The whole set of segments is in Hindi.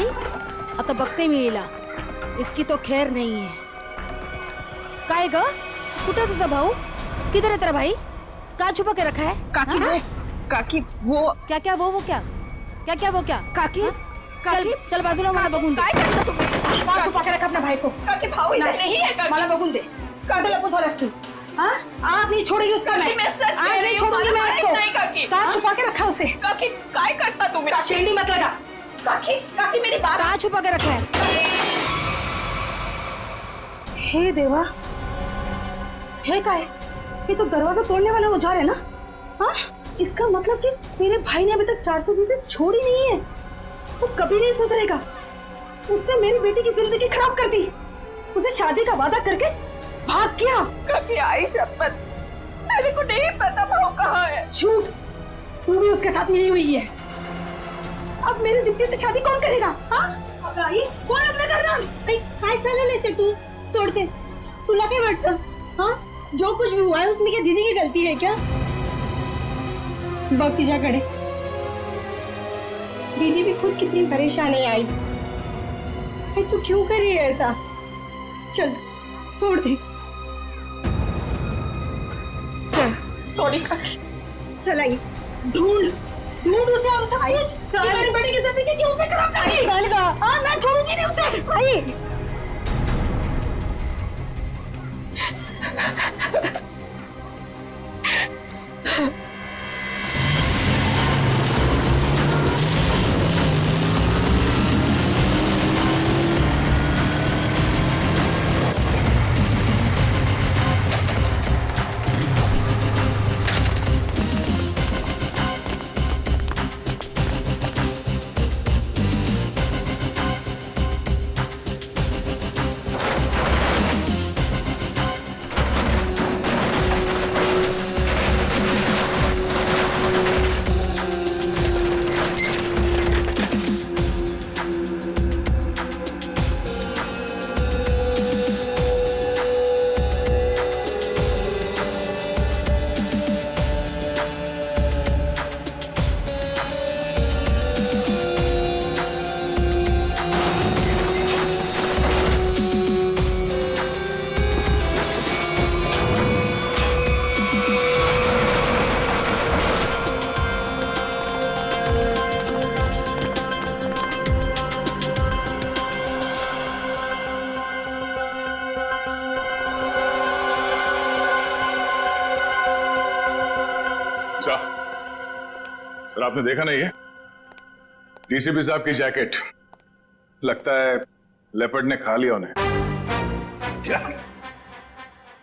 जाईल आता बघते मी हिला. इसकी तो खैर नहीं है. काय ग, कुठे तुझा भाऊ? किधर है तेरा भाई? कहाँ छुपा के रखा है? काकी वो काकी वो क्या क्या वो क्या क्या क्या वो क्या? काकी चल चल बाजूला, मला बघून दे. काय करता तुम्ही? का छुपा के रखा अपना भाई को? काकी भाऊ इधर नहीं है काकी. मला बघून दे. काटे लपून ठेवलास तू. हाँ? आप नहीं छोड़ेगी उसका मैं. मैं सच कह आज रही नहीं हूँ, छोड़ूंगी मैं मला इसको. माहित नाही काकी. कहाँ छुपा के रखा उसे? काकी काय करता तुम्ही? शेंडी मत लगा. काकी काकी मेरी बात. कहाँ छुपा के रखा है? हे देवा, है काय? ये तो दरवाजा तोड़ने वाला औजार है ना? हाँ? इसका मतलब कि मेरे भाई ने अभी तक 420 छोड़ी नहीं है. वो कभी नहीं सुधरेगा. उसने मेरी बेटी की जिंदगी खराब कर दी. उसे शादी का वादा करके भाग गया. काकी आई शपथ, मेरे को नहीं पता भाऊ कहाँ है. झूठ. तू भी उसके साथ मिली हुई है. अब मेरी दीप्ति से शादी कौन करेगा? हाँ? अब आई कौन लग्न करणार? काय चालवलंय ते तू? सोडते. तुला काय वाटतं? हाँ, जो कुछ भी हुआ है उसमें क्या दीदी की गलती है क्या? बघ तिच्याकडे. दीदी भी खुद कितनी परेशान है आई. भाई तू क्यों कर रही है ऐसा? चल छोड़ दे. चल सॉरी काकी. चल आई. ढूंढ ढूंढ उसे और सब कुछ. मेरी बेटी की जिंदगी क्यों उसे खराब कर दी? चल गा. हाँ, मैं छोड़ूंगी नहीं उसे. आई. सर आपने देखा नहीं है? डीसीपी साहब की जैकेट. लगता है लेपर्ड ने खा लिया उन्हें. क्या?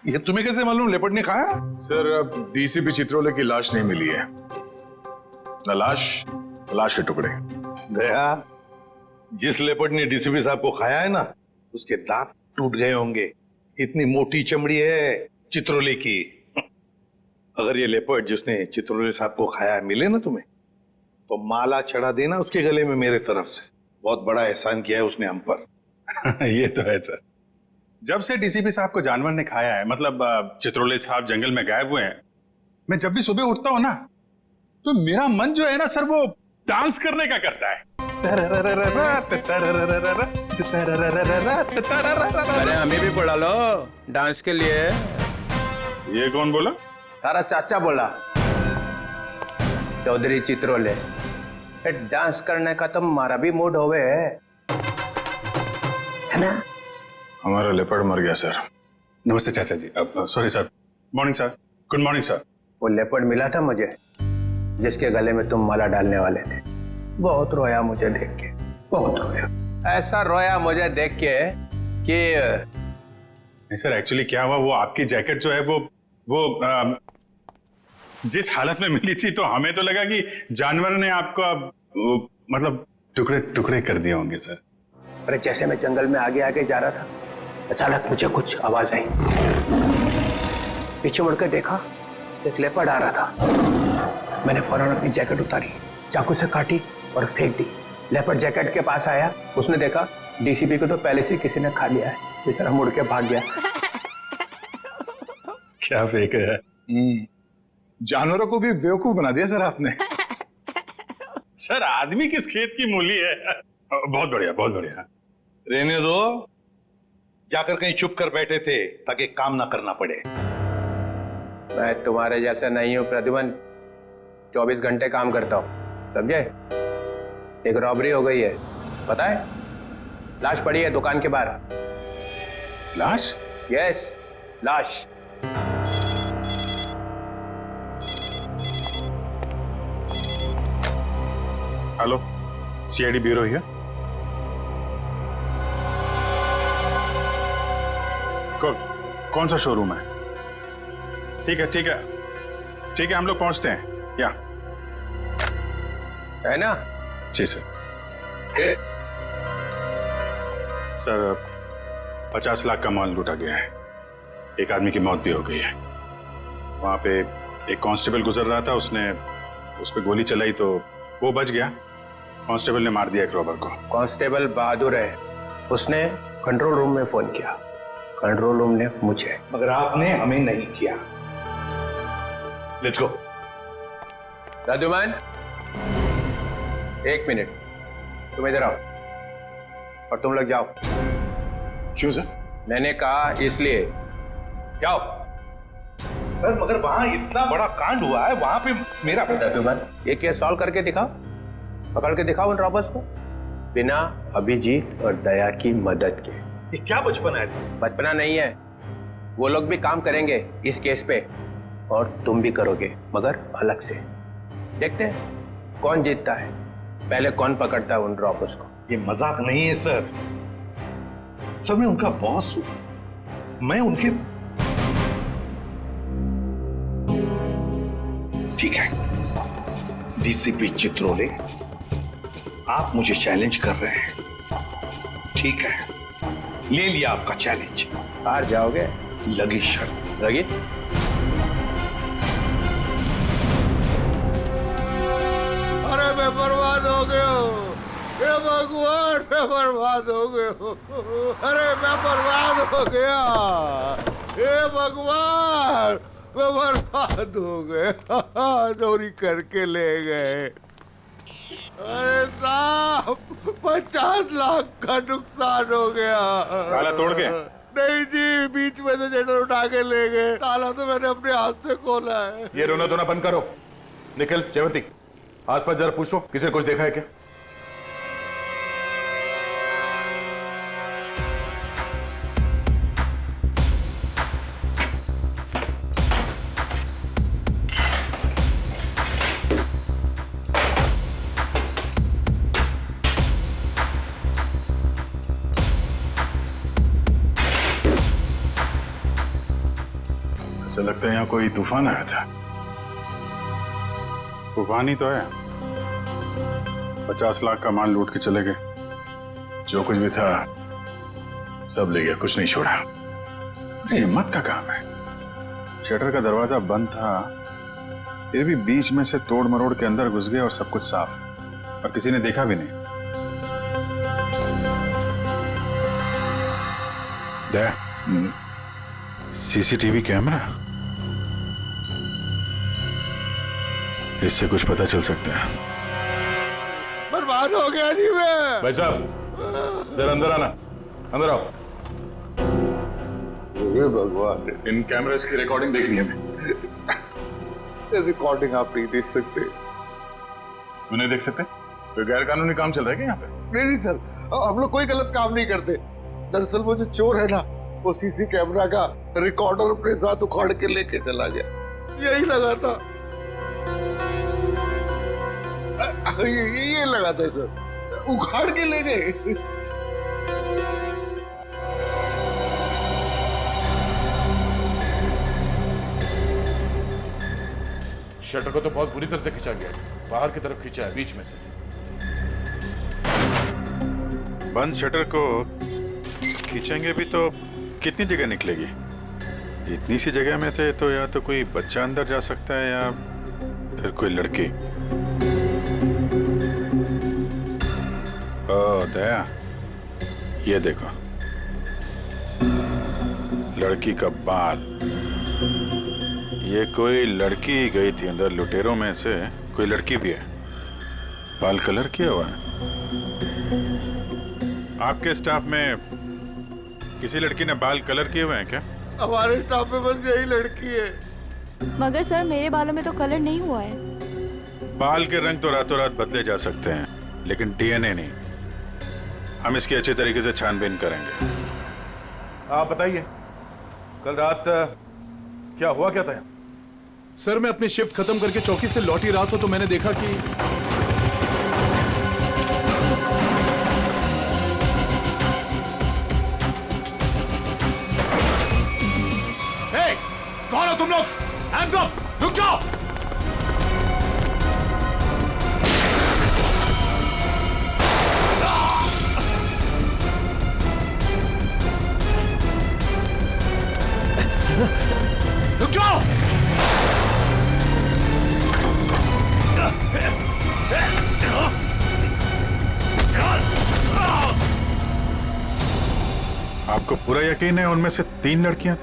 ये तुम्हें कैसे मालूम लेपर्ड ने खाया? सर अब डीसीपी चित्रोले की लाश नहीं मिली है. न लाश के टुकड़े. दया, जिस लेपर्ड ने डीसीपी साहब को खाया है ना, उसके दांत टूट गए होंगे. इतनी मोटी चमड़ी है चित्रोले की. अगर ये लेपर्ड जिसने चित्रोले साहब को खाया है मिले ना तुम्हें, तो माला चढ़ा देना उसके गले में मेरे तरफ से. बहुत बड़ा एहसान किया है उसने हम पर. ये तो है सर. जब से डीसीपी साहब को जानवर ने खाया है, मतलब चित्रोले साहब जंगल में गायब हुए हैं, मैं जब भी सुबह उठता हूं ना, तो मेरा मन जो है ना सर, वो डांस करने का करता है. अरे हमें भी बुला लो डांस के लिए. ये कौन बोला? तारा चाचा बोला, चौधरी चित्रोले. डांस करने का तो हमारा भी मूड होवे है ना. हमारा लेपर्ड मर गया सर. नमस्ते चाचा जी. Sorry sir. Morning sir. Good morning sir. वो लेपर्ड मिला था मुझे, जिसके गले में तुम माला डालने वाले थे. बहुत रोया मुझे देख के, बहुत रोया. ऐसा रोया मुझे देख के कि नहीं सर, एक्चुअली क्या हुआ, वो आपकी जैकेट जो है वो जिस हालत में मिली थी, तो हमें तो लगा कि जानवर ने आपको मतलब टुकड़े टुकड़े कर दिए होंगे सर. अरे जैसे मैं जंगल में आगे आगे जा रहा था, अचानक मुझे कुछ आवाज आई. पीछे मुड़कर देखा, एक लेपर्ड आ रहा था. मैंने फौरन अपनी जैकेट उतारी, चाकू से काटी और फेंक दी. लेपर्ड जैकेट के पास आया, उसने देखा डीसीपी को तो पहले से किसी ने खा लिया है. बेचारा मुड़ के भाग गया. क्या फेंक है? जानवरों को भी बेवकूफ बना दिया सर आपने. सर आदमी किस खेत की मूली है. बहुत बढ़िया, बहुत बढ़िया। रहने दो, जाकर कहीं चुप कर बैठे थे ताकि काम ना करना पड़े। मैं तुम्हारे जैसा नहीं हूँ प्रद्युमन, 24 घंटे काम करता हूँ, समझे? एक रॉबरी हो गई है, पता है? लाश पड़ी है दुकान के बाहर। लाश? यस, लाश। Hello, CID bureau here. कौन सा शोरूम है? ठीक है, ठीक है, ठीक है, हम लोग पहुंचते हैं। या है ना? जी सर। सर 50 लाख का माल लूटा गया है, एक आदमी की मौत भी हो गई है। वहां पे एक कांस्टेबल गुजर रहा था, उसने उस पर गोली चलाई तो वो बच गया। कांस्टेबल ने मार दिया एक रॉबर को। कांस्टेबल बहादुर है, उसने कंट्रोल रूम में फोन किया, कंट्रोल रूम ने मुझे। मगर आपने हमें नहीं किया। Let's go. प्रद्युमन, 1 मिनट, तुम इधर आओ और तुम लोग जाओ। क्यों सर? मैंने कहा इसलिए, जाओ। सर मगर वहां इतना बड़ा कांड हुआ है, वहां पे मेरा प्रद्युमन, ये केस सॉल्व करके दिखाओ, पकड़ के दिखाओ उन रॉबर्स को, बिना अभिजीत और दया की मदद के। ये क्या बचपन है सर? बचपना नहीं है, वो लोग भी काम करेंगे इस केस पे और तुम भी करोगे, मगर अलग से। देखते हैं कौन जीतता है, पहले कौन पकड़ता है उन रॉबर्स को। ये मजाक नहीं है सर। सर मैं उनका बॉस हूं, मैं उनके। ठीक है डीसीपी चित्रोले, आप मुझे चैलेंज कर रहे हैं, ठीक है, ले लिया आपका चैलेंज। हार जाओगे? लगी शर्त। लगी? अरे मैं बर्बाद हो गया हूँ, हे भगवान, मैं बर्बाद हो गया हूँ। अरे मैं बर्बाद हो गया, हे भगवान, मैं बर्बाद हो गया। चोरी करके ले गए। अरे साहब 50 लाख का नुकसान हो गया। ताला तोड़ के? नहीं जी, बीच में से शटर उठा के ले गए। ताला तो मैंने अपने हाथ से खोला है। ये रोना धोना बंद करो। निखिल, जयवंती, आसपास जरा पूछो, किसी ने कुछ देखा है क्या? ऐसा लगता है यहाँ कोई तूफान आया था। तूफान ही तो है, 50 लाख का माल लूट के चले गए, जो कुछ भी था सब ले गया, कुछ नहीं छोड़ा। हिम्मत का काम है। शटर का दरवाजा बंद था, फिर भी बीच में से तोड़ मरोड़ के अंदर घुस गए और सब कुछ साफ, और किसी ने देखा भी नहीं। सीसीटीवी कैमरा, इससे कुछ पता चल सकता है। बर्बाद हो गया जी मैं। भाई साहब जरा अंदर आना, अंदर आओ। हे भगवान, इन कैमरास की रिकॉर्डिंग देखनी है हमें। रिकॉर्डिंग आप नहीं देख सकते। क्यों नहीं देख सकते? कोई गैर कानूनी काम चल रहा है क्या यहाँ पे? नहीं सर, हम लोग कोई गलत काम नहीं करते। दरअसल वो जो चोर है ना, वो सीसी कैमरा का रिकॉर्डर अपने साथ उखाड़ के लेके चला गया। यही लगा था, ये लगा था सर, उखाड़ के ले गए। शटर को तो बहुत बुरी तरह से खींचा गया है, बाहर की तरफ खींचा है, बीच में से। बंद शटर को खींचेंगे भी तो कितनी जगह निकलेगी? इतनी सी जगह में थे तो या तो कोई बच्चा अंदर जा सकता है या फिर कोई लड़की। ओ दया, ये देखो, लड़की का बाल। ये कोई लड़की गई थी अंदर, लुटेरों में से कोई लड़की भी है, बाल कलर किया हुआ है। आपके स्टाफ में किसी लड़की ने बाल कलर किए हुए हैं क्या? हमारे स्टाफ में बस यही लड़की है। मगर सर मेरे बालों में तो कलर नहीं हुआ है। बाल के रंग तो रातों रात बदले जा सकते हैं, लेकिन डीएनए नहीं। हम इसकी अच्छी तरीके से छानबीन करेंगे। आप बताइए, कल रात क्या हुआ क्या था? सर मैं अपनी शिफ्ट खत्म करके चौकी से लौटी रहा था तो मैंने देखा कि कौन हो तुम लोग? Hands up! रुक जाओ! रुक जाओ! आपको पूरा यकीन है उनमें से 3 लड़कियां?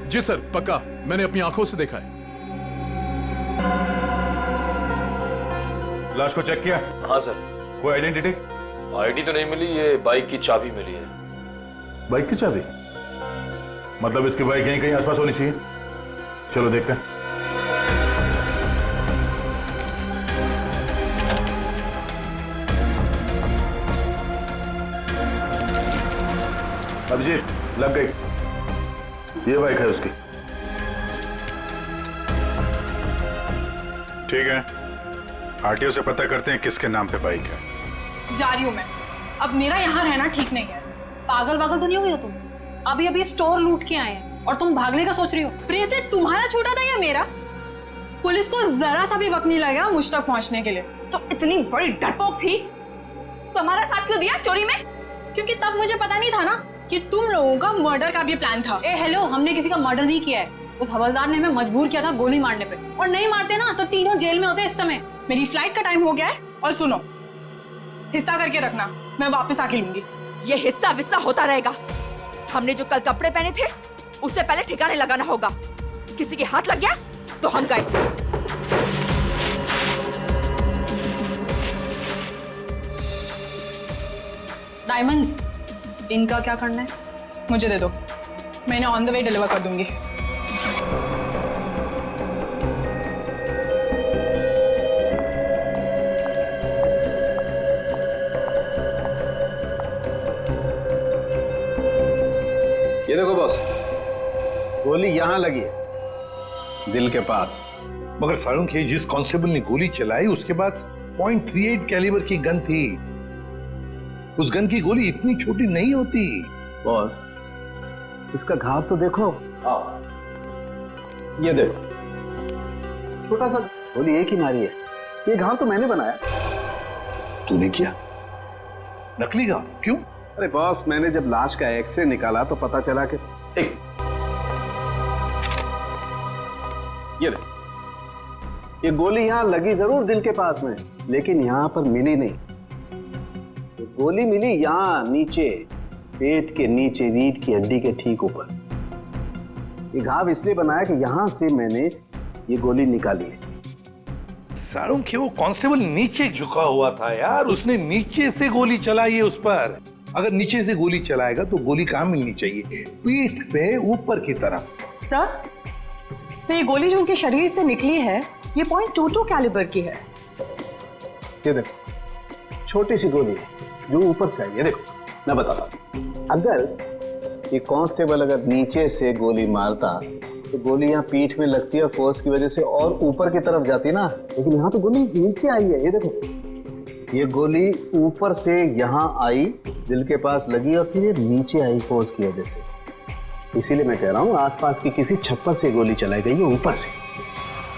जी सर पक्का, मैंने अपनी आंखों से देखा है। लाश को चेक किया? हाँ सर। कोई आइडेंटिटी? आईडी तो नहीं मिली, ये बाइक की चाबी मिली है। बाइक की चाबी? मतलब इसकी बाइक यहीं कहीं आसपास होनी चाहिए। चलो देखते हैं। अभिजीत, लग गई। ये बाइक है उसकी। ठीक है, आरटीओ से पता करते हैं किसके नाम पे बाइक है। जा रही हूँ मैं। अब मेरा यहाँ रहना ठीक नहीं है। पागल तो नहीं हो गई हो तुम? अभी अभी स्टोर लूट के आए हैं और तुम भागने का सोच रही हो। प्रियते, तुम्हारा छोटा था या मेरा? पुलिस को जरा सा भी वक्त नहीं लगा मुझ तक पहुंचने के लिए। तो इतनी बड़ी डरपोक थी तो हमारा साथ क्यों दिया चोरी में? क्योंकि तब मुझे पता नहीं था ना कि तुम लोगों का मर्डर का भी प्लान था। ए हेलो, हमने किसी का मर्डर नहीं किया है। उस हवलदार ने हमें मजबूर किया था गोली मारने पे, और नहीं मारते ना तो तीनों जेल में होते इस समय। मेरी फ्लाइट का टाइम हो गया है और सुनो, हिस्सा करके रखना, मैं वापस आके लूंगी। ये हिस्सा विस्सा होता रहेगा। हमने जो कल कपड़े पहने थे उससे पहले ठिकाने लगाना होगा। किसी के हाथ लग गया तो हम गए। डायमंड्स, इनका क्या करना है? मुझे दे दो, मैं इन्हें ऑन द वे डिलीवर कर दूंगी। ये देखो बॉस, गोली यहाँ लगी है, दिल के पास। मगर सारुण के जिस कांस्टेबल ने गोली चलाई उसके पास .38 कैलिबर की गन थी। उस गन की गोली इतनी छोटी नहीं होती। बॉस, इसका घाव तो देखो। ये देखो, छोटा सा गोली एक ही मारी है। ये घाव तो मैंने बनाया। तूने किया? नकली घाव? क्यों? अरे बॉस, मैंने जब लाश का एक्सरे निकाला तो पता चला कि ये देखो, ये गोली यहां लगी जरूर दिल के पास में, लेकिन यहां पर मिली नहीं। ये गोली मिली यहां नीचे, पेट के नीचे, रीढ़ की हड्डी के ठीक ऊपर। ये घाव इसलिए बनाया कि यहां से मैंने ये गोली निकाली है। सारुण के वो कांस्टेबल नीचे झुका हुआ था यार, उसने नीचे से गोली चलाई है उस पर। अगर नीचे से गोली चलाएगा तो गोली कहां मिलनी चाहिए? पीठ पे ऊपर की तरफ। सर, ये गोली जो उनके शरीर से निकली है ये .22 कैलिबर की है। ये देखो, छोटी सी गोली है जो ऊपर से आई है। देखो, मैं बताता हूं, अगर ये कांस्टेबल अगर नीचे से गोली मारता तो गोली यहाँ पीठ में लगती है, फोर्स की वजह से और ऊपर की तरफ जाती ना, लेकिन यहाँ तो गोली नीचे आई है। ये देखो, ये गोली ऊपर से यहाँ आई, दिल के पास लगी और फिर ये नीचे आई फोर्स की वजह से। इसीलिए मैं कह रहा हूँ आसपास की किसी छप्पर से गोली चलाई गई है ऊपर से।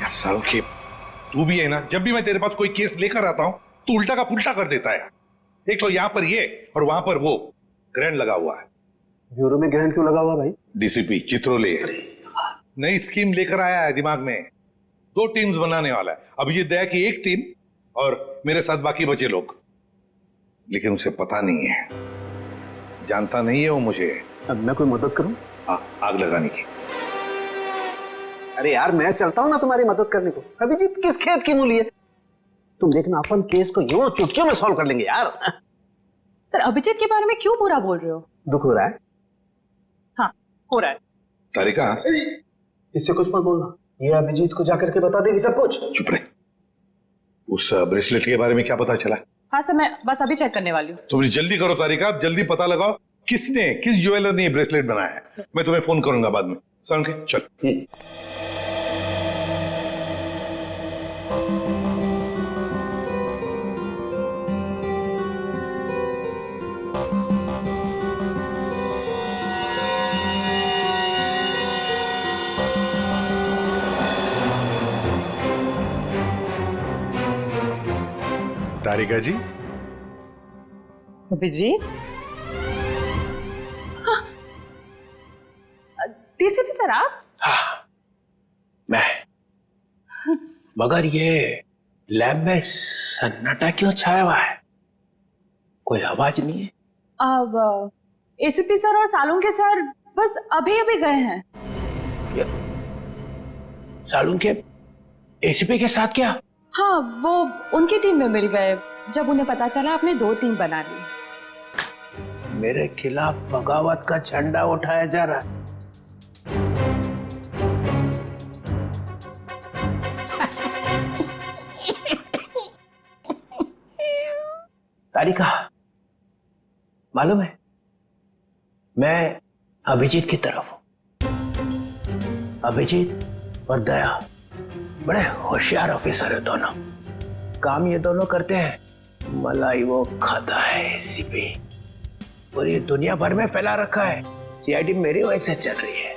यार सारुण के, तू भी है ना, जब भी मैं तेरे पास कोई केस लेकर आता हूँ तो उल्टा का पुल्टा कर देता है। एक तो यहाँ पर ये और वहां पर वो ग्रैंड लगा हुआ है। ब्यूरो में ग्रैंड क्यों लगा हुआ भाई? डीसीपी चित्रोले नई स्कीम लेकर आया है दिमाग में। 2 टीम्स बनाने वाला है। अभिजीत दया की एक टीम और मेरे साथ बाकी बचे लोग। लेकिन उसे पता नहीं है, जानता नहीं है वो मुझे। अब मैं कोई मदद करूं? आग लगाने की। अरे यार, मैं चलता हूं ना तुम्हारी मदद करने को। अभिजीत किस खेत की मूली है? तुम देखना, अपन केस को यूं चुटकियों में सॉल्व कर लेंगे यार। सर अभिजीत के बारे में क्यों बुरा बोल रहे हो? दुख हो रहा है? हाँ हो रहा है। तारिका, इससे कुछ मत बोलना, ये अभिजीत को जाकर के बता देगी सब कुछ। चुप रहे। उस ब्रेसलेट के बारे में क्या पता चला? हाँ सर, मैं बस अभी चेक करने वाली हूँ। तुम जल्दी करो तारिका, जल्दी पता लगाओ किस ज्वेलर ने ये ब्रेसलेट बनाया है। मैं तुम्हें फोन करूंगा बाद में। समझ के चल। तारिका जी, अभिजीत, डीसीपी सर आप? हाँ मैं, मगर ये लैब में सन्नाटा क्यों छाया हुआ है? कोई आवाज नहीं है। अब एसीपी सर और सालुंके सर बस अभी अभी गए हैं। सालुंके एसीपी के साथ क्या? हाँ वो उनकी टीम में मिल गए जब उन्हें पता चला आपने 2 टीम बना ली। मेरे खिलाफ बगावत का झंडा उठाया जा रहा है। तारिका, मालूम है मैं अभिजीत की तरफ हूं। अभिजीत और दया बड़े होशियार ऑफिसर है दोनों। काम ये दोनों करते हैं, मलाई वो खाता है एसीपी। पूरी दुनिया भर में फैला रखा है। सीआईडी मेरी वजह से चल रही है,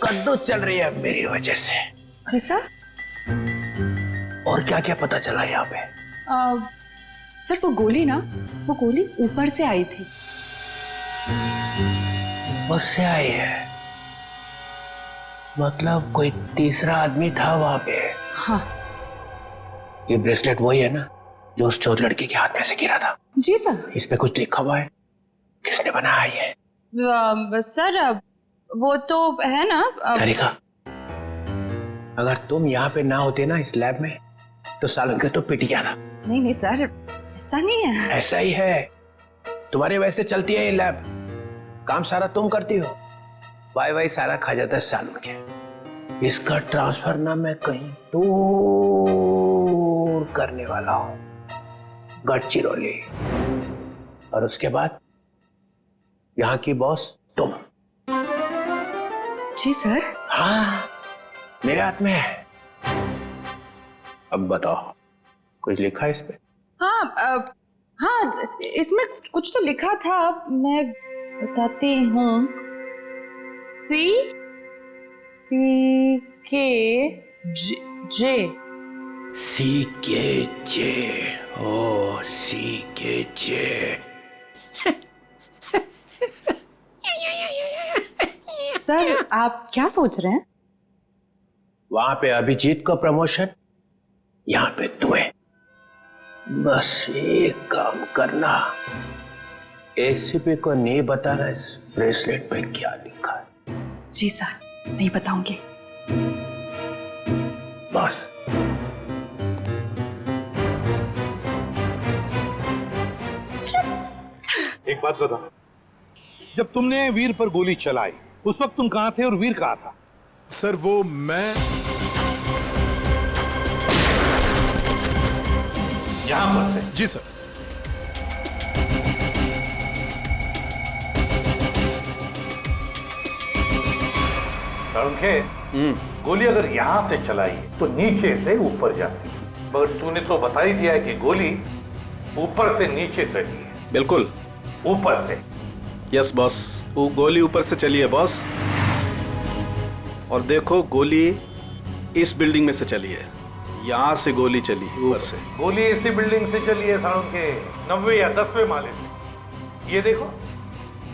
कद्दू चल रही है मेरी वजह से। जी सर। और क्या क्या पता चला यहाँ पे? सर वो गोली ऊपर से आई थी। ऊपर से आई है? मतलब कोई तीसरा आदमी था वहां पे? हाँ। ये ब्रेसलेट वही है ना जो उस चोर लड़की के हाथ में से गिरा था? जी सर। इस पे कुछ लिखा हुआ है? किसने बनाया ये? सर वो तो है ना। तारिका, अगर तुम यहाँ पे ना होते ना इस लैब में तो सालुंके तो पिट गया था। नहीं सर, ऐसा नहीं है। ऐसा ही है। तुम्हारी वजह से चलती है ये लैब। काम सारा तुम करती हो, वाई सारा खा जाता है सालुंके। इसका ट्रांसफर ना मैं कहीं दूर करने वाला हूं, गढ़चिरौली। और उसके बाद यहाँ की बॉस तुम। सच्ची सर? हाँ, मेरे हाथ में है। अब बताओ, कुछ लिखा है इस पे? हाँ इसमें कुछ तो लिखा था, मैं बताती हूँ। सी के जे। CKJ। ओ CKJ। सर आप क्या सोच रहे हैं? वहां पे अभिजीत को प्रमोशन, यहाँ पे तुम्हें। बस एक काम करना, एसीपी को नहीं बताना इस ब्रेसलेट पे क्या लिखा है। जी सर, नहीं बताऊंगी। बस। एक बात बता, जब तुमने वीर पर गोली चलाई उस वक्त तुम कहां थे और वीर कहां था? सर वो मैं यहां पर से? जी सर। सालुंके, गोली अगर यहां से चलाई तो नीचे से ऊपर जाती, मगर तूने तो बता ही दिया है कि गोली ऊपर से नीचे चली है। बिल्कुल ऊपर से। यस बॉस, वो गोली ऊपर से चली है बॉस। और देखो गोली इस बिल्डिंग में से चली है, यहाँ से गोली चली ऊपर से। गोली इसी बिल्डिंग से चली है सालुंके, 9वें या 10वें माले से। ये देखो,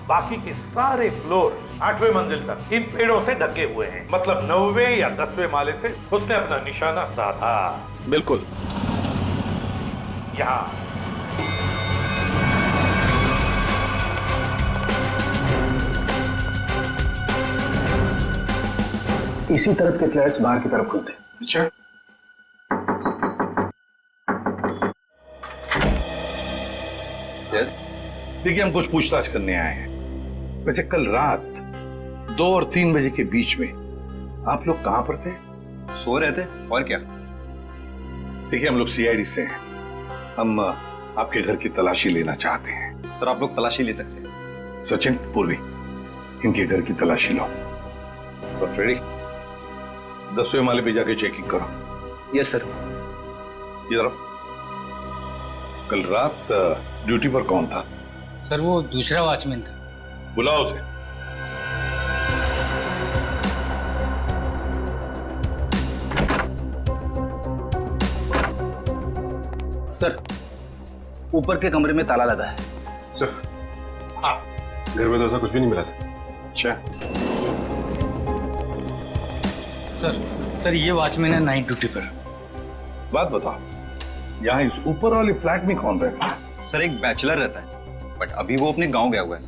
बाकी के सारे फ्लोर 8वें मंजिल तक इन पेड़ों से ढके हुए हैं। मतलब 9वें या 10वें माले से उसने अपना निशाना साधा। बिल्कुल। यहाँ इसी तरफ के फ्लैट्स बाहर की तरफ खुलते हैं। अच्छा, यस। देखिए, हम कुछ पूछताछ करने आए हैं। वैसे कल रात 2 और 3 बजे के बीच में आप लोग कहां पर थे? सो रहे थे, और क्या। देखिए, हम लोग सीआईडी से हैं। हम आपके घर की तलाशी लेना चाहते हैं। सर, आप लोग तलाशी ले सकते हैं। सचिन, पूर्वी, इनके घर की तलाशी लो। और फ्रेडी, 10वें माले पे जाके चेकिंग करो। Yes sir. इधर आओ। कल रात ड्यूटी पर कौन था? सर, वो दूसरा वॉचमैन था। बुलाओ उसे। सर, ऊपर के कमरे में ताला लगा है। सर, हाँ, घर में तो ऐसा कुछ भी नहीं मिला सर। अच्छा सर, ये वॉचमैन है नाइट ड्यूटी पर। बात बताओ, यहाँ इस ऊपर वाले फ्लैट में कौन रहता है? सर, एक बैचलर रहता है, बट अभी वो अपने गांव गया हुआ है।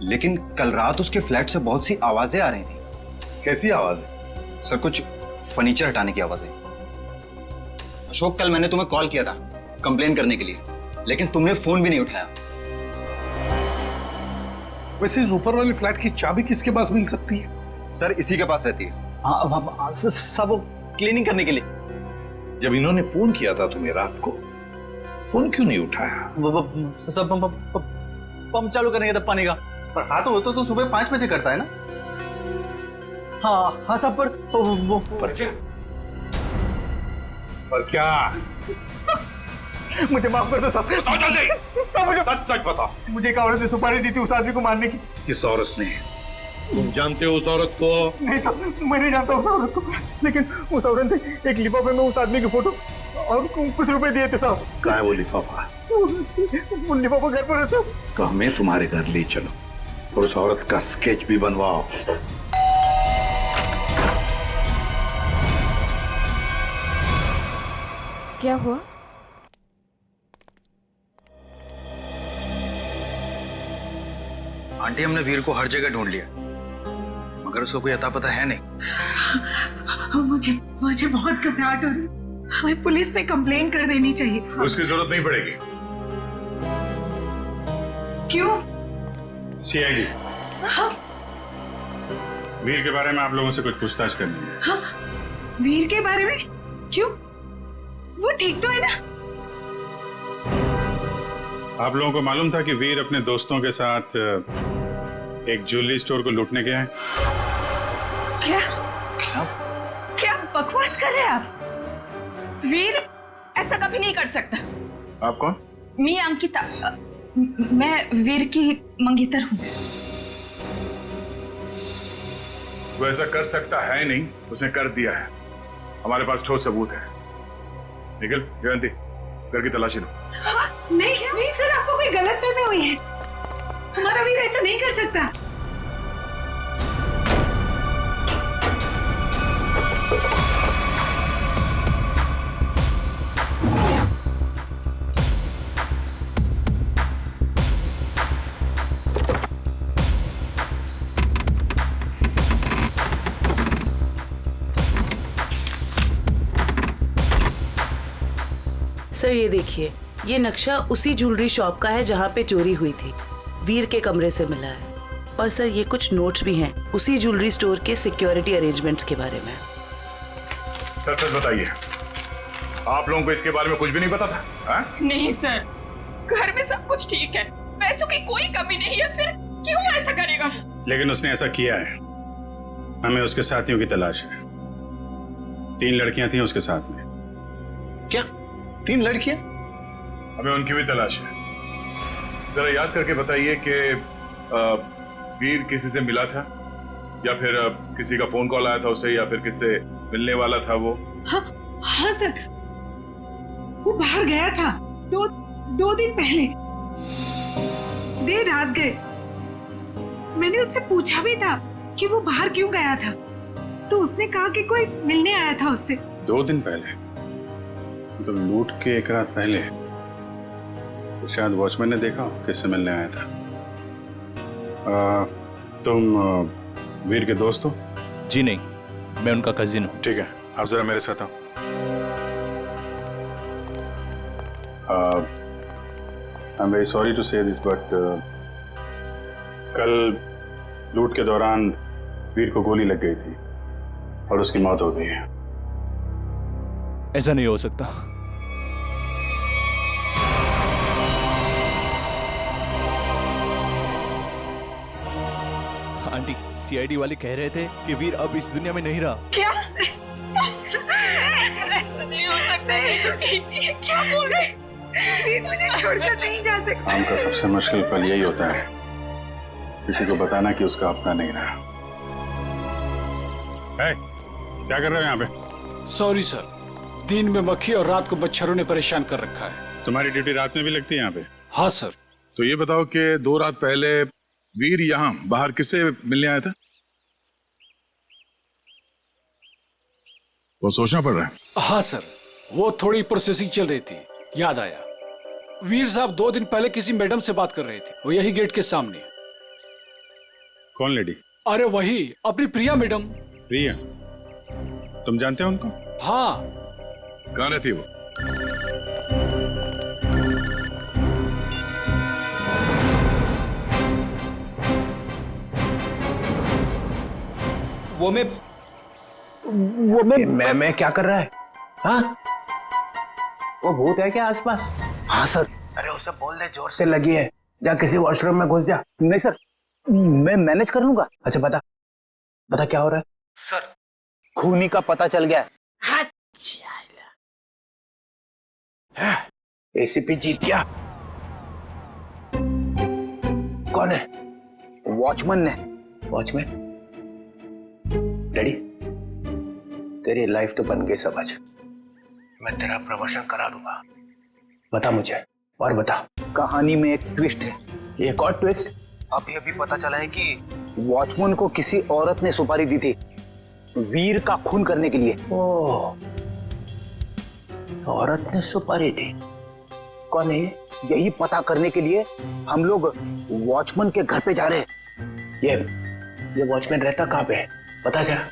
लेकिन कल रात उसके फ्लैट से बहुत सी आवाजें आ रही थी। कैसी आवाज? सर, कुछ फर्नीचर हटाने की आवाजें। अशोक, कल मैंने तुम्हें कॉल किया था कंप्लेन करने के लिए, लेकिन तुमने फोन भी नहीं उठाया। वैसे इस ऊपर वाले फ्लैट की चाबी किसके पास मिल सकती है? सर, इसी के पास रहती है। हाँ, सब वो क्लीनिंग करने के लिए। जब इन्होंने फोन किया था तुम्हें रात को, फोन क्यों नहीं उठाया? सब पंप चालू करने का, पानी का। पर हाँ, तो वो तो सुबह 5 बजे करता है ना। हाँ सब पर क्या? मुझे माफ कर दो साहब। मुझे सच बताओ, मुझे एक औरत ने सुपारी दी थी उस आदमी को मारने की। किस औरत ने? तुम जानते हो उस औरत को? नहीं साहब, मैं नहीं जानता उस औरत को, लेकिन उस औरत ने एक लिफाफे में उस आदमी की फोटो और कुछ रुपए दिए थे साहब। कहाँ है वो लिफाफा? वो लिफाफा घर पर है साहब। तो हमें तुम्हारे घर ले चलो और उस औरत का स्केच भी बनवाओ। क्या हुआ? आंटी, हमने वीर को हर जगह ढूंढ लिया, मगर उसको कोई अता पता है नहीं। मुझे बहुत घबराहट हो रही है। हमें पुलिस में कंप्लेन कर देनी चाहिए। उसकी जरूरत नहीं पड़ेगी। क्यों? सीआईडी, वीर के बारे में आप लोगों से कुछ पूछताछ करनी है। हाँ, वीर के बारे में? क्यों? वो ठीक तो है ना? आप लोगों को मालूम था कि वीर अपने दोस्तों के साथ एक ज्वेलरी स्टोर को लूटने गया है? क्या बकवास कर रहे हैं आप? वीर ऐसा कभी नहीं कर सकता। आप कौन? मैं अंकिता, मैं वीर की मंगेतर हूँ। वो ऐसा कर सकता है नहीं, उसने कर दिया है। हमारे पास ठोस सबूत है। निकल जयंती, घर की तलाशी लो। नहीं सर, आपको कोई गलतफहमी हुई है। हमारा वीर ऐसा नहीं कर सकता। सर, ये देखिए, ये नक्शा उसी ज्वेलरी शॉप का है जहाँ पे चोरी हुई थी। वीर के कमरे से मिला है। और सर, ये कुछ नोट्स भी हैं उसी ज्वेलरी स्टोर के सिक्योरिटी अरेंजमेंट्स के बारे में। सच बताइए, आप लोगों को इसके बारे में कुछ भी नहीं पता था? हा? नहीं सर, घर में सब कुछ ठीक है, पैसों की कोई कमी नहीं है, फिर क्यों ऐसा करेगा? लेकिन उसने ऐसा किया है। हमें उसके साथियों की तलाश है। 3 लड़कियां थी उसके साथ में। क्या 3 लड़कियां? हमें उनकी भी तलाश है। जरा याद करके बताइए कि वीर किसी से मिला था, या फिर किसी का फोन कॉल आया था उसे, या फिर किससे मिलने वाला था वो? हाँ सर, वो बाहर गया था 2 दिन पहले, देर रात गए। मैंने उससे पूछा भी था कि वो बाहर क्यों गया था, तो उसने कहा कि कोई मिलने आया था उससे। 2 दिन पहले? तो लूट के 1 रात पहले तो शायद वॉचमैन ने देखा किससे मिलने आया था। तुम वीर के दोस्त हो? जी नहीं, मैं उनका कजिन हूँ। ठीक है, आप जरा मेरे साथ आओ। I'm very sorry to say this, but कल लूट के दौरान वीर को गोली लग गई थी और उसकी मौत हो गई है। ऐसा नहीं हो सकता। आंटी, सीआईडी वाले कह रहे थे कि वीर अब इस दुनिया में नहीं रहा। क्या? ऐसा नहीं हो सकता है। क्या बोल रहे हैं? वीर मुझे छोड़कर नहीं जा सकता। काम का सबसे मुश्किल पल यही होता है, किसी को बताना कि उसका अपना नहीं रहा। क्या कर रहे हो यहाँ पे? सॉरी सर, दिन में मक्खी और रात को मच्छरों ने परेशान कर रखा है। तुम्हारी ड्यूटी रात में भी लगती है यहाँ पे? हाँ सर। तो ये बताओ कि 2 रात पहले वीर यहाँ बाहर किससे मिलने आया था? वो सोचना पड़ रहा है। हाँ सर, वो थोड़ी प्रोसेसिंग चल रही थी, याद आया। वीर साहब 2 दिन पहले किसी मैडम से बात कर रहे थे, वो यही गेट के सामने। कौन लेडी? अरे वही, अपनी प्रिया मैडम। प्रिया? तुम जानते हो उनको? हाँ। कहाँ रहती है वो? मैं क्या कर रहा है? हाँ? वो भूत है क्या आसपास? हाँ सर। अरे उसे बोल दे जोर से लगी है, जा किसी वॉशरूम में घुस जा। नहीं सर, मैं मैनेज कर लूंगा। अच्छा बता क्या हो रहा है? सर, खूनी का पता चल गया है। एसीपी जीत गया। कौन है? वॉचमैन ने। वॉचमैन? डैडी, तेरी लाइफ तो बन गई समझ। मैं तेरा प्रमोशन करा दूंगा। बता मुझे, और बता। कहानी में एक ट्विस्ट है। एक और ट्विस्ट? अभी अभी पता चला है कि वॉचमैन को किसी औरत ने सुपारी दी थी वीर का खून करने के लिए। ओह, औरत ने सुपारी दी? कौन है? यही पता करने के लिए हम लोग वॉचमैन के घर पे जा रहे हैं। ये वॉचमैन रहता कहाँ पे है? बता जरा।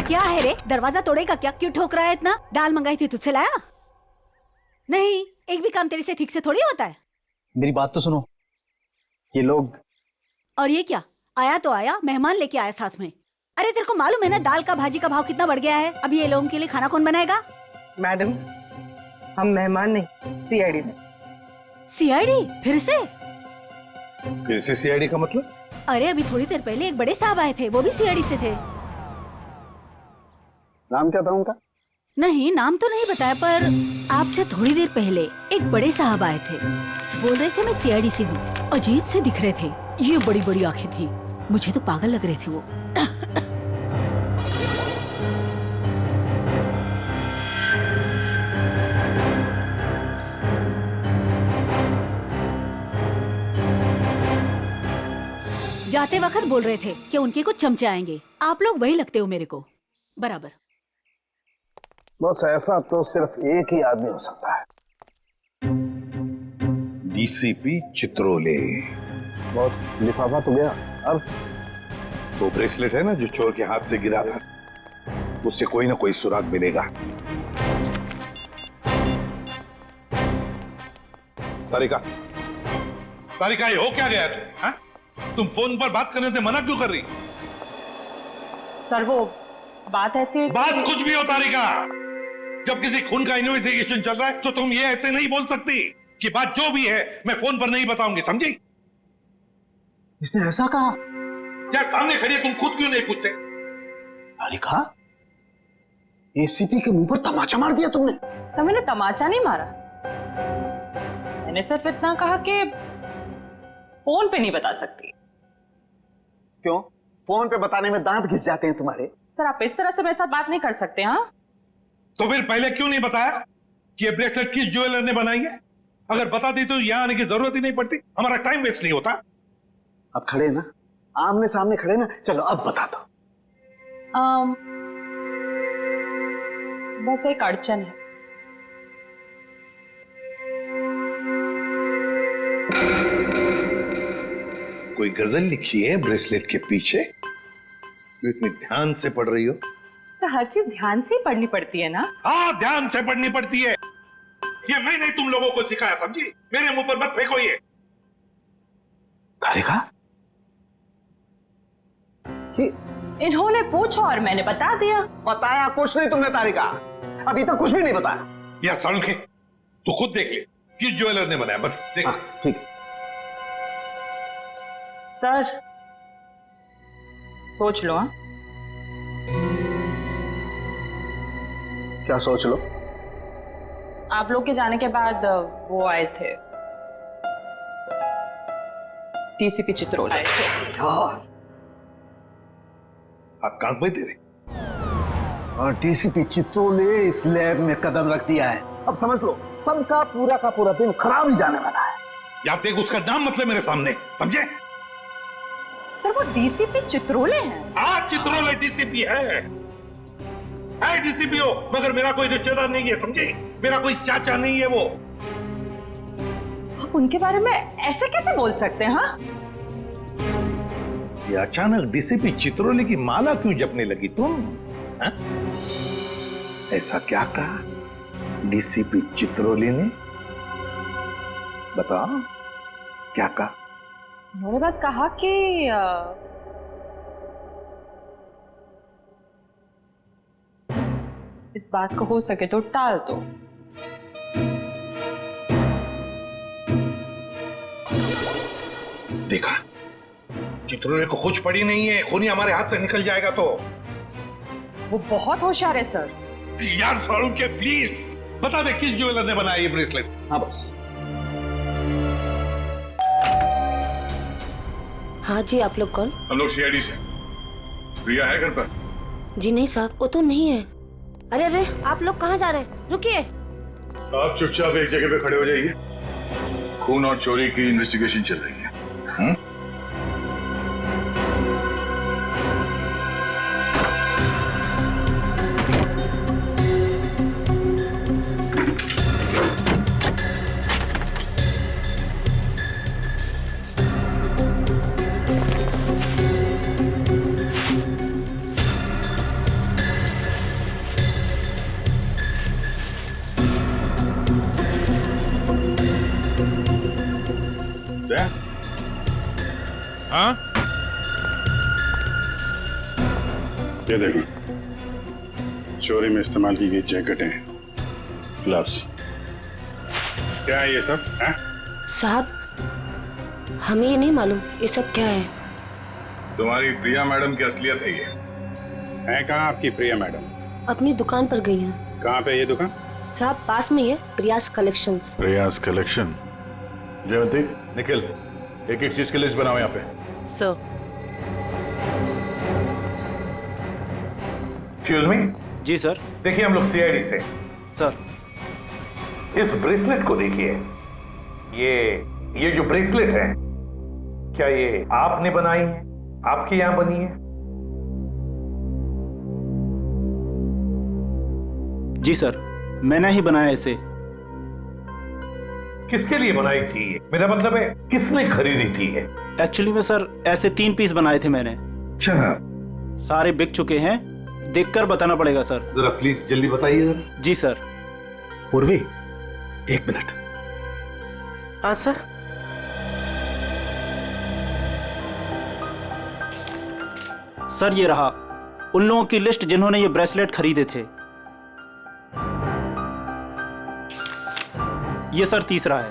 क्या है रे, दरवाजा तोड़ेगा क्या? क्यों ठोक रहा है इतना? दाल मंगाई थी, तुझसे लाया नहीं? एक भी काम तेरे से ठीक से थोड़ी होता है। मेरी बात तो सुनो, ये लोग। और ये क्या? आया तो आया, मेहमान लेके आया साथ में। अरे तेरे को मालूम है ना दाल का भाजी का भाव कितना बढ़ गया है? अभी ये लोगों के लिए खाना कौन बनाएगा? मैडम, हम मेहमान नहीं, सीआईडी से। सीआईडी? फिर से सीआईडी का मतलब? अरे अभी थोड़ी देर पहले एक बड़े साहब आए थे, वो भी सीआईडी से थे। नाम क्या था उनका? नहीं, नाम तो नहीं बताया, पर आपसे थोड़ी देर पहले एक बड़े साहब आए थे। बोल रहे थे मैं सीआईडी से हूँ। अजीब से दिख रहे थे, ये बड़ी बड़ी आंखें थी, मुझे तो पागल लग रहे थे वो। जाते वक्त बोल रहे थे कि उनके कुछ चमचे आएंगे। आप लोग वही लगते हो मेरे को बराबर। बस ऐसा तो सिर्फ एक ही आदमी हो सकता है, डीसीपी चित्रोले। बॉस, लिफाफा तो गया, अब वो ब्रेसलेट है ना जो चोर के हाथ से गिरा था, उससे कोई ना कोई सुराग मिलेगा। तारिका, तारिका, ये हो क्या गया तुम? तुम फोन पर बात करने से मना क्यों कर रही? सर, वो बात ऐसी है। बात कुछ भी हो तारिका, जब किसी खून का इन्वेस्टिगेशन चल रहा है तो तुम ये ऐसे नहीं बोल सकती कि बात जो भी है मैं फोन पर नहीं बताऊंगी, समझी? इसने ऐसा कहा? क्या सामने खड़ी है, तुम खुद क्यों नहीं पूछते? तारिका, एसीपी के मुंह पर तमाचा मार दिया तुमने। सर, मैंने तमाचा नहीं मारा, मैंने सिर्फ इतना कहा कि फोन पे नहीं बता सकती। क्यों? फोन पे बताने में दांत घिस जाते हैं तुम्हारे। सर, आप इस तरह से मेरे साथ बात नहीं कर सकते। हाँ, तो फिर पहले क्यों नहीं बताया कि ये ब्रेसलेट किस ज्वेलर ने बनाई है? अगर बता दी तो यहां आने की जरूरत ही नहीं पड़ती, हमारा टाइम वेस्ट नहीं होता। अब खड़े ना, आमने सामने खड़े ना, चलो अब बता दो। बस एक अड़चन है। कोई गजल लिखी है ब्रेसलेट के पीछे? इतनी ध्यान से पढ़ रही हो? सर हर चीज ध्यान से ही पढ़नी पड़ती है ना? हाँ, ध्यान से पढ़नी पड़ती है। ये मैंने तुम लोगों को सिखाया, समझी? मेरे मुंह पर मत फेंको ये। तारिका, इन्होंने पूछा और मैंने बता दिया। बताया कुछ नहीं तुमने तारिका, अभी तक कुछ भी नहीं बताया। यार सालू के तू खुद देख ले, किस ज्वेलर ने बनाया, बस देख। ठीक। सर सोच लो। हाँ, क्या सोच लो? आप लोग के जाने के बाद वो आए थे, डीसीपी चित्रोल आए थे। आप कान पे तेरे। और डीसीपी चित्रोल ने इस लैब में कदम रख दिया है। अब समझ लो सबका पूरा का पूरा दिन खराब ही जाने वाला है। यार देख, उसका नाम मतलब मेरे सामने, समझे? सर वो डीसीपी चित्रोले हैं। हाँ, चित्रोले डीसीपी है डीसीपी हो, मगर मेरा कोई रिश्तेदार नहीं है, समझे? मेरा कोई चाचा नहीं है वो। आप उनके बारे में ऐसे कैसे बोल सकते हैं? हाँ, ये अचानक डीसीपी चित्रोले की माला क्यों जपने लगी तुम? हा? ऐसा क्या कहा डीसीपी चित्रोले ने? बताओ क्या कहा? उन्होंने बस कहा कि इस बात को हो सके तो टाल दो। देखा, चित्रोले को कुछ पड़ी नहीं है, खूनी हमारे हाथ से निकल जाएगा तो। वो बहुत होशियार है सर। यार सालू के प्लीज बता दे किस ज्वेलर ने बनाया ये ब्रेसलेट। हाँ बस। हाँ जी, आप लोग कौन? हम लोग सीआईडी से। प्रिया है घर पर? जी नहीं साहब, वो तो नहीं है। अरे अरे, आप लोग कहाँ जा रहे हैं? रुकिए। आप चुपचाप एक जगह पे खड़े हो जाइए। खून और चोरी की इन्वेस्टिगेशन चल रही है। हाँ? ये देखो, चोरी में इस्तेमाल की गई जैकेटें, ग्लव्स। क्या है ये सब? साहब, हमें ये नहीं मालूम ये सब क्या है। तुम्हारी प्रिया मैडम की असलियत है ये। है कहाँ आपकी प्रिया मैडम? अपनी दुकान पर गई हैं। कहाँ पे ये दुकान? साहब पास में ही है, प्रियास कलेक्शंस। प्रियास कलेक्शन। जयवंती, निखिल, एक एक चीज की लिस्ट बनाओ यहाँ पे। सर। Excuse me. जी सर। देखिए हम लोग सीआईडी से। सर, इस ब्रेसलेट को देखिए। ये जो ब्रेसलेट है, क्या ये आपने बनाई है? आपके यहां बनी है? जी सर, मैंने ही बनाया इसे। किसके लिए बनाई थी? मेरा मतलब है किसने खरीदी थी? एक्चुअली में सर ऐसे 3 पीस बनाए थे मैंने। अच्छा। सारे बिक चुके हैं, देखकर बताना पड़ेगा सर। जरा प्लीज जल्दी बताइए जरा। जी सर। पूर्वी, 1 मिनट। हाँ सर। सर ये रहा उन लोगों की लिस्ट जिन्होंने ये ब्रेसलेट खरीदे थे। ये सर तीसरा है।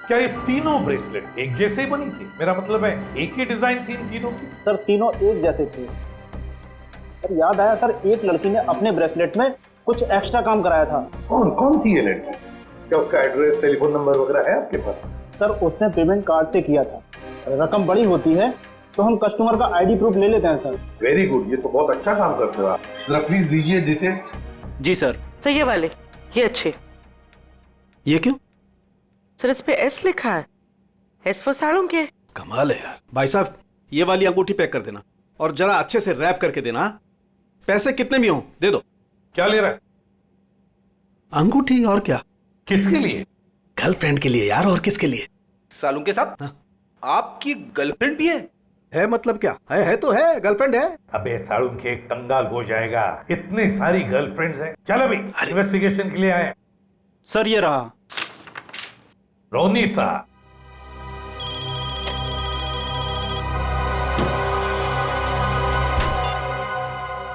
क्या ये तीनों ब्रेसलेट एक जैसे ही बनी थी? मेरा मतलब है एक ही डिजाइन थी इन तीनों की? सर तीनों एक जैसे थे। सर याद आया सर, एक लड़की ने अपने ब्रेसलेट में कुछ एक्स्ट्रा काम कराया था। कौन थी ये लड़की? क्या उसका एड्रेस, टेलीफोन नंबर वगैरह है आपके पास? सर उसने पेमेंट कार्ड से किया था। रकम बड़ी होती है तो हम कस्टमर का आईडी प्रूफ ले लेते हैं सर। वेरी गुड, ये तो बहुत अच्छा काम करते हो आप। जरा प्लीज दीजिए डिटेल्स। जी सर। सर ये वाले, ये अच्छे। ये क्यों? सर इस पे एस लिखा है, एस फॉर साड़ों के। कमाल है यार। भाई साहब, ये वाली अंगूठी पैक कर देना और जरा अच्छे से रैप करके देना। पैसे कितने भी हों दे दो। क्या ले रहा है? अंगूठी। और क्या? किसके लिए? गर्लफ्रेंड के लिए यार, और किसके लिए? सालू के साथ आपकी गर्लफ्रेंड भी है? है मतलब क्या है तो है, गर्लफ्रेंड है। अबे साड़ू के एक कंगाल हो जाएगा, इतनी सारी गर्लफ्रेंड्स हैं। चल अभी इन्वेस्टिगेशन के लिए आए। सर ये रहा रोनीता।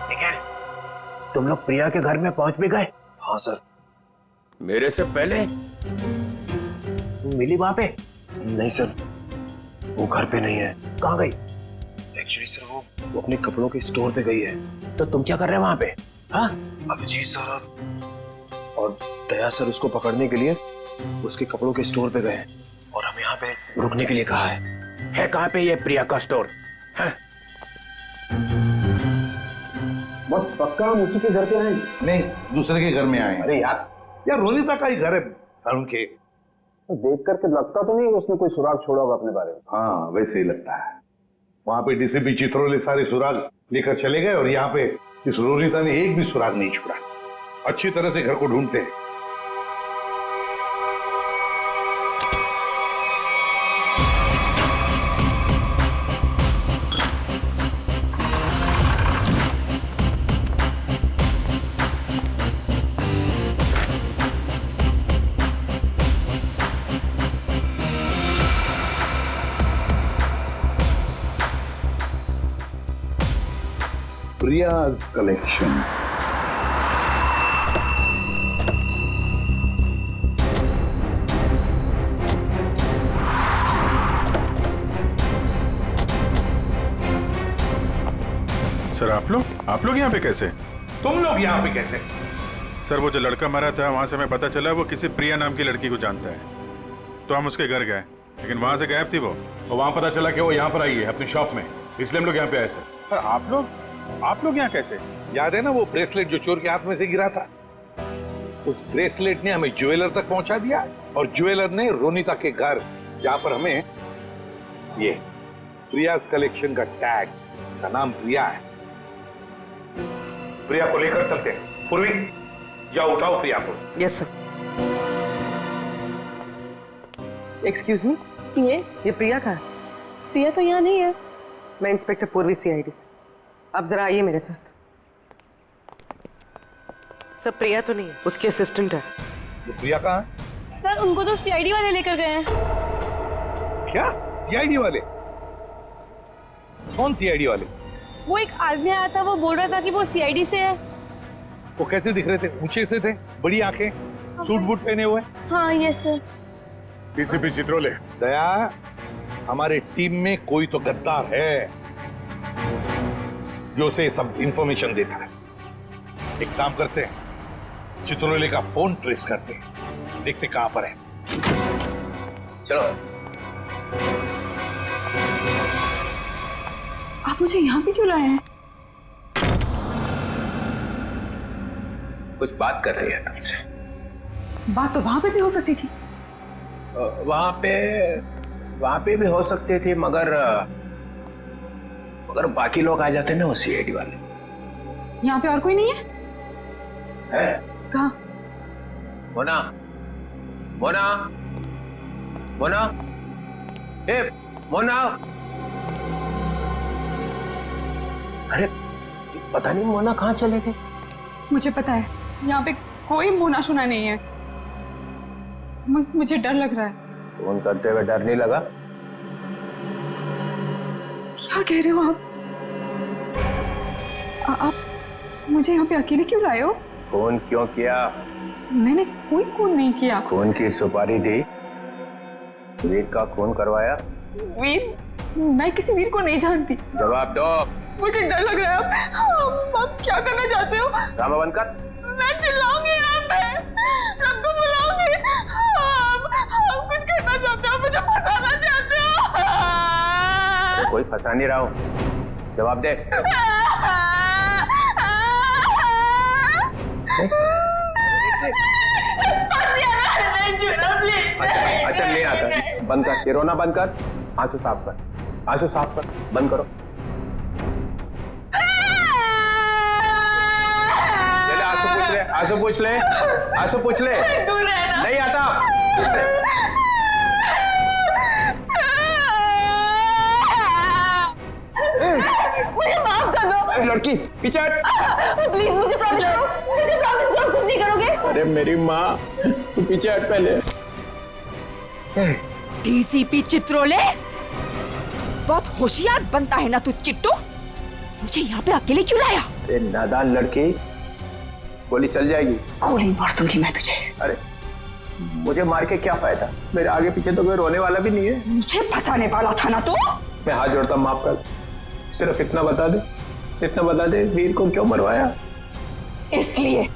निखिल, तुम लोग प्रिया के घर में पहुंच भी गए? हाँ सर। मेरे से पहले मिली वहां पे? नहीं सर, वो घर पे नहीं है। कहाँ गई? एक्चुअली सर वो अपने कपड़ों के स्टोर पे गई है। तो तुम क्या कर रहे हो वहां पे? हाँ? अभिजीत सर और दया सर उसको पकड़ने के लिए उसके कपड़ों के स्टोर पे गए और हमें यहाँ पे रुकने के लिए कहा है। कहाँ पे ये प्रिया का स्टोर? हाँ? बस पक्का हम उसी के घर पे आए? नहीं, दूसरे के घर में आए। अरे यार रोनीता का ही घर है सारुण के। तो देख करके लगता तो नहीं उसने कोई सुराग छोड़ा होगा अपने बारे में। हाँ वैसे ही लगता है। वहां पे डीसीपी चित्रोले सारे सुराग लेकर चले गए और यहाँ पे इस रोनीता ने एक भी सुराग नहीं छोड़ा। अच्छी तरह से घर को ढूंढते हैं। Priya's collection. सर आप लोग यहाँ पे कैसे? तुम लोग यहाँ पे कैसे? सर वो जो लड़का मरा था वहां से हमें पता चला वो किसी प्रिया नाम की लड़की को जानता है, तो हम उसके घर गए, लेकिन वहां से गायब थी वो। और वहां पता चला कि वो यहाँ पर आई है अपनी शॉप में, इसलिए हम लोग यहाँ पे आए सर। सर आप लोग यहाँ कैसे? याद है ना वो ब्रेसलेट जो चोर के हाथ में से गिरा था? उस ब्रेसलेट ने हमें ज्वेलर तक पहुंचा दिया और ज्वेलर ने रोनीता के घर, जहां पर हमें ये प्रिया कलेक्शन का टैग, का नाम प्रिया है। प्रिया को लेकर चलते हैं। पूर्वी जाओ, उठाओ प्रिया को। Yes sir. एक्सक्यूज मी, यस, ये प्रिया का है? प्रिया तो यहाँ नहीं है। मैं इंस्पेक्टर पूर्वी सीआईडी से। आप जरा आइए मेरे साथ। सर प्रिया तो नहीं है, उसकी असिस्टेंट है। प्रिया कहाँ है? सर उनको तो सीआईडी वाले लेकर गए हैं। क्या सीआईडी वाले? कौन सीआईडी वाले? वो एक आदमी आया था, वो बोल रहा था कि वो सीआईडी से है। वो कैसे दिख रहे थे? ऊंचे से थे, बड़ी आंखें, सूट बूट पहने हुए। हाँ यस सर। डीसीपी चित्रोले। दया, हमारे टीम में कोई तो गद्दार है जो उसे सब इंफॉर्मेशन देता है। एक काम करते हैं, चित्रोले का फोन ट्रेस करते हैं, देखते कहां पर है। चलो। आप मुझे यहाँ पे क्यों लाए हैं? कुछ बात कर रही है तुमसे। बात तो वहां पे भी हो सकती थी। वहां पे भी हो सकती थी, मगर बाकी लोग आ जाते ना, वो सीआईडी वाले। यहाँ पे और कोई नहीं है? कहाँ? मोना, मोना, मोना, ए मोना। अरे पता नहीं मोना कहाँ चले गए। मुझे पता है, यहाँ पे कोई मोना शुना नहीं है। मुझे डर लग रहा है। फोन करते हुए डर नहीं लगा? क्या कह रहे हो आप मुझे यहाँ पे अकेले क्यों लाए हो? फोन क्यों किया? मैंने कोई खून नहीं किया। खून की सुपारी दी, वीर का खून करवाया। वीर? मैं किसी वीर को नहीं जानती। जवाब दो। मुझे डर लग रहा है। आप क्या करना चाहते हो? ड्रामा बंद कर। मैं चिल्लाऊंगी यहाँ पे, सबको बुलाऊंगी। आप कुछ करना चाहते हो, मुझे फंसाना चाहते हो। कोई फंसा नहीं रहा हूँ, जवाब दे। अच्छा नहीं आता, बंद कर, रोना बंद कर, आंसू साफ कर, आंसू साफ कर, बंद करो। आंसू पूछ ले, आंसू पूछ ले। दूर रहना। नहीं आता। मुझे माफ कर दो। लड़की पीछे हट। प्लीज मुझे प्रॉमिस करो, मुझे प्रॉमिस करो कुछ नहीं करोगे। अरे मेरी माँ, तू पीछे हट पहले। डीसीपी चित्रोले, बहुत होशियार बनता है ना तू चिट्टू। मुझे यहाँ पे अकेले क्यों लाया? अरे नादान लड़की, गोली चल जाएगी। गोली मार दूंगी मैं तुझे। अरे मुझे मार के क्या फायदा, मेरे आगे पीछे तो कोई रोने वाला भी नहीं है। मुझे फंसाने वाला था ना तू। मैं हाथ जोड़ता, माफ कर। सिर्फ इतना बता दे, वीर को क्यों मरवाया? इसलिए